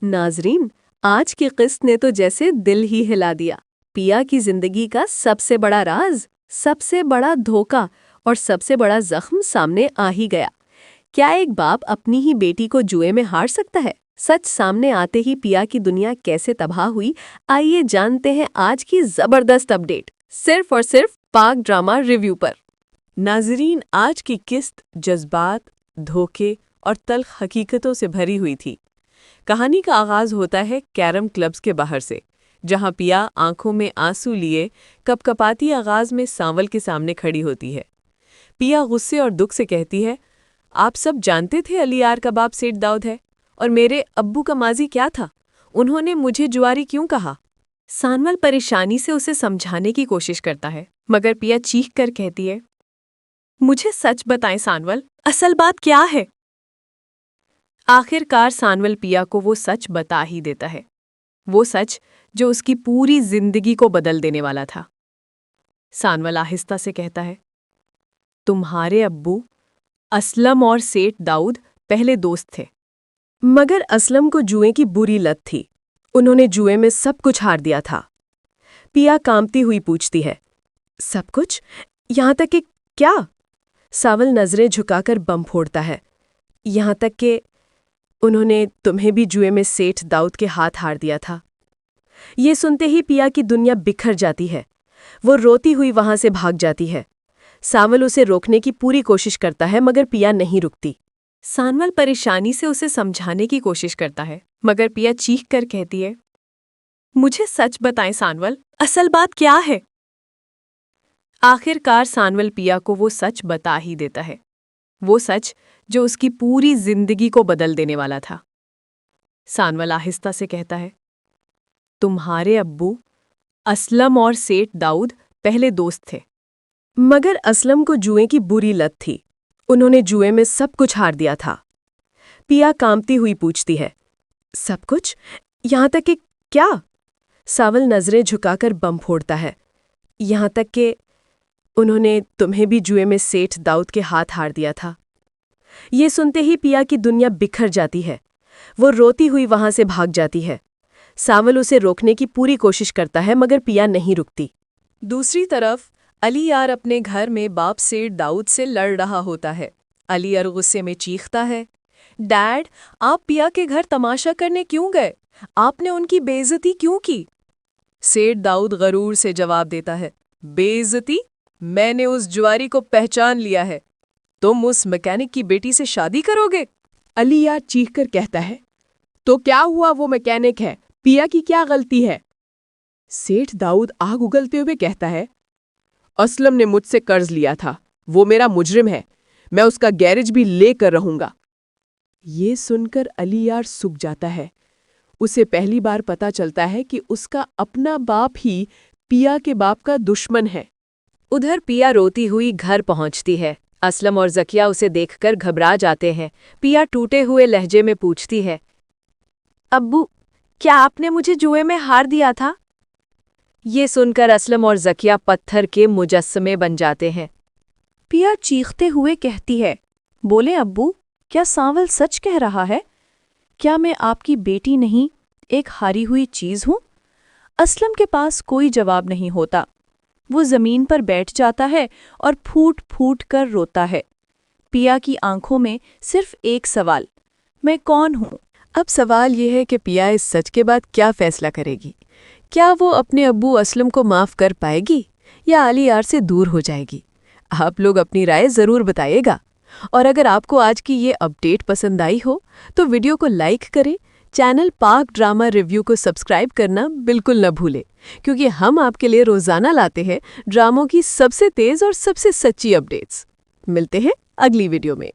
नाजरीन, आज की किस्त ने तो जैसे दिल ही हिला दिया। पिया की जिंदगी का सबसे बड़ा राज, सबसे बड़ा धोखा और सबसे बड़ा जख्म सामने आ ही गया। क्या एक बाप अपनी ही बेटी को जुए में हार सकता है? सच सामने आते ही पिया की दुनिया कैसे तबाह हुई, आइए जानते हैं आज की जबरदस्त अपडेट, सिर्फ और सिर्फ पाक ड्रामा रिव्यू पर। नाजरीन, आज की किस्त जज्बात, धोखे और तल्ख हकीकतों से भरी हुई थी। कहानी का आगाज होता है कैरम क्लब्स के बाहर से, जहां पिया आंखों में आंसू लिए कपकपाती आगाज में सांवल के सामने खड़ी होती है। पिया गुस्से और दुख से कहती है, आप सब जानते थे अली यार का बाप सेठ दाऊद है, और मेरे अब्बू का माजी क्या था? उन्होंने मुझे जुआरी क्यों कहा? सांवल परेशानी से उसे समझाने की कोशिश करता है, मगर पिया चीख कर कहती है, मुझे सच बताएं सांवल, असल बात क्या है? आखिरकार सांवल पिया को वो सच बता ही देता है, वो सच जो उसकी पूरी जिंदगी को बदल देने वाला था। सांवल आहिस्ता से कहता है, तुम्हारे अब्बू असलम और सेठ दाऊद पहले दोस्त थे, मगर असलम को जुए की बुरी लत थी। उन्होंने जुए में सब कुछ हार दिया था। पिया कांपती हुई पूछती है, सब कुछ? यहां तक कि क्या? सांवल नजरें झुकाकर बम फोड़ता है, यहां तक कि उन्होंने तुम्हें भी जुए में सेठ दाऊद के हाथ हार दिया था। ये सुनते ही पिया की दुनिया बिखर जाती है। वो रोती हुई वहां से भाग जाती है। सांवल उसे रोकने की पूरी कोशिश करता है, मगर पिया नहीं रुकती। सांवल परेशानी से उसे समझाने की कोशिश करता है, मगर पिया चीख कर कहती है, मुझे सच बताएं सांवल, असल बात क्या है? आखिरकार सांवल पिया को वो सच बता ही देता है, वो सच जो उसकी पूरी जिंदगी को बदल देने वाला था। सांवल आहिस्ता से कहता है, तुम्हारे अब्बू असलम और सेठ दाऊद पहले दोस्त थे, मगर असलम को जुए की बुरी लत थी। उन्होंने जुए में सब कुछ हार दिया था। पिया कांपती हुई पूछती है, सब कुछ? यहां तक कि क्या? सांवल नजरें झुकाकर बम फोड़ता है, यहां तक कि उन्होंने तुम्हें भी जुए में सेठ दाऊद के हाथ हार दिया था। ये सुनते ही पिया की दुनिया बिखर जाती है। वो रोती हुई वहां से भाग जाती है। सांवल उसे रोकने की पूरी कोशिश करता है, मगर पिया नहीं रुकती। दूसरी तरफ अली यार अपने घर में बाप सेठ दाऊद से लड़ रहा होता है। अली यार गुस्से में चीखता है, डैड, आप पिया के घर तमाशा करने क्यों गए? आपने उनकी बेइज्जती क्यों की? सेठ दाऊद गरूर से जवाब देता है, बेइज्जती? मैंने उस जुआरी को पहचान लिया है। तुम उस मैकेनिक की बेटी से शादी करोगे? अली यार चीख कर कहता है, तो क्या हुआ, वो मैकेनिक है, पिया की क्या गलती है? सेठ दाऊद आग उगलते हुए कहता है, असलम ने मुझसे कर्ज लिया था, वो मेरा मुजरिम है, मैं उसका गैरेज भी लेकर रहूंगा। ये सुनकर अली यार सूख जाता है। उसे पहली बार पता चलता है कि उसका अपना बाप ही पिया के बाप का दुश्मन है। उधर पिया रोती हुई घर पहुंचती है। असलम और जकिया उसे देखकर घबरा जाते हैं। पिया टूटे हुए लहजे में पूछती है, अब्बू, क्या आपने मुझे जुए में हार दिया था? ये सुनकर असलम और जकिया पत्थर के मुजस्समे बन जाते हैं। पिया चीखते हुए कहती है, बोले अब्बू, क्या सांवल सच कह रहा है? क्या मैं आपकी बेटी नहीं, एक हारी हुई चीज हूं? असलम के पास कोई जवाब नहीं होता। वो जमीन पर बैठ जाता है और फूट फूट कर रोता है। पिया की आंखों में सिर्फ एक सवाल, मैं कौन हूं? अब सवाल यह है कि पिया इस सच के बाद क्या फैसला करेगी। क्या वो अपने अब्बू असलम को माफ कर पाएगी या अली यार से दूर हो जाएगी? आप लोग अपनी राय जरूर बताइएगा। और अगर आपको आज की ये अपडेट पसंद आई हो तो वीडियो को लाइक करें, चैनल पाक ड्रामा रिव्यू को सब्सक्राइब करना बिल्कुल न भूलें, क्योंकि हम आपके लिए रोजाना लाते हैं ड्रामों की सबसे तेज और सबसे सच्ची अपडेट्स। मिलते हैं अगली वीडियो में।